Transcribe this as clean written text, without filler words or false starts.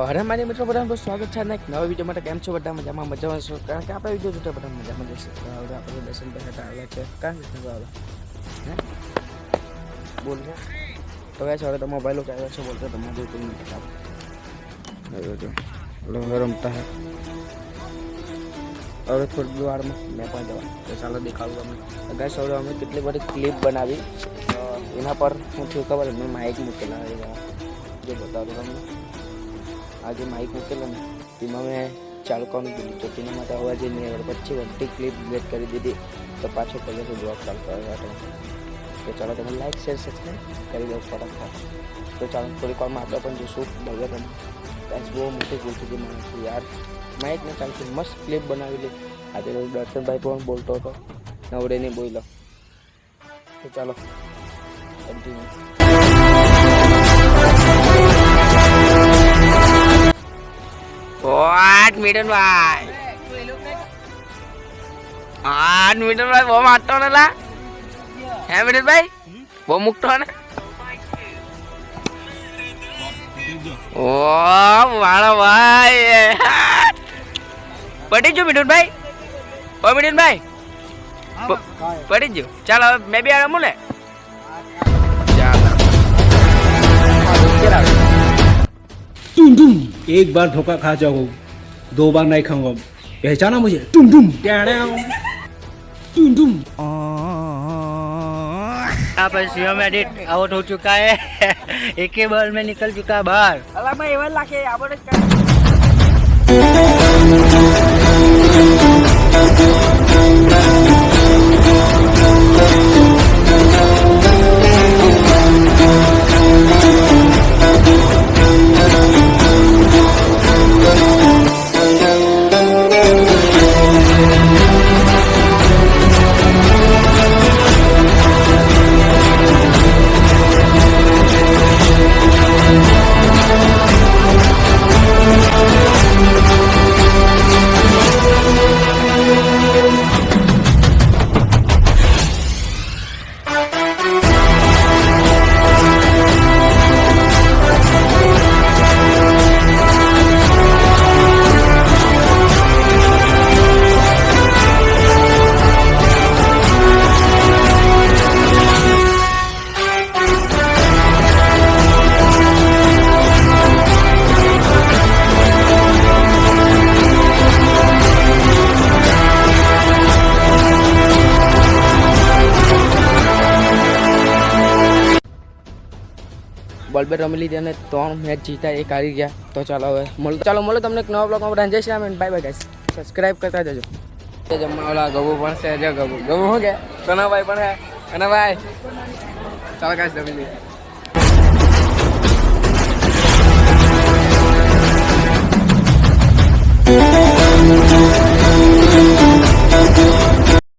અરે મારી મિત્રો બધાનું સ્વાગત છે અને એક નવા વિડીયો માટે. કેમ છો બધા? મજામાં છો? કારણ કે આપણે વિડીયો જોતા બધા મજામાં જશે. તો હવે આપણે દર્શન બેઠા આવ્યા છે. કાં નથી આવ્યા બોલવો તો ગયા છે. હવે તો મોબાઈલો આવ્યા છે બોલતો તમારે જોતું નથી રમતા હે. હવે થોડી વારમાં મેં પણ જવા તો ચાલો દેખાડું તમને ગાઈસ. હવે અમે કેટલી બધી ક્લિપ બનાવી એના પર હું થયું ખબર મેં માઇક મૂકેલા જે બતાવું તમને. આજે માઇક મૂકેલો ને તેમાં મેં ચાલુ કરવાનું કીધું તો તેના માટે અવાજ નહીં પછી બધી ક્લિપ ડિલીટ કરી દીધી. તો પાછો પહેલેથી બ્લોગ ચાલુ કરવા માટે તો ચાલો તમે લાઈક શેર સબસ્ક્રાઈબ કરી દો ફટાફટ. તો ચાલો થોડીક વારમાં આપણે પણ જોઈશું બરાબર. તમે બહુ મોટી ભૂલ સુધી મને યાર માઇક ને ચાલતી મસ્ત ક્લિપ બનાવેલી. આજે દર્શનભાઈ પણ બોલતો હતો નવડે નહીં બોલ્યો. તો ચાલો continue. What Midan Bhai? Ah, Midan Bhai, bom atto na la? Hai Midan Bhai? Bom mukto na? Oh, mana Bhai? Padi jo Midan Bhai? Oh Midan Bhai? Padi jo. Chalo, मैं भी आ रहा हूँ ले. चलो. टुम टुम एक बार धोखा खा जाओ, दो बार नहीं खाऊंगा. पहचाना मुझे? टुम टुम टुम टुम. यहाँ पर सीएम एडिट आउट हो चुका है. एक ही बॉल में निकल चुका है बाहर. अल्लाह मैं एवन लाके आवर બોલબેટ રમી લીધી અને 3 મેચ જીતા એક હારી ગયા. તો ચાલો હવે મળો તમને એક નવા બ્લોગમાં. બધા જય Shri Ram. Bye bye guys. Subscribe કરતા જજો. જમવા ઓલા ગબુ પણ છે. જો ગબુ શું કે કનાભાઈ પણ છે. કનાભાઈ ચાલો ગાઈસ જમી લઈએ.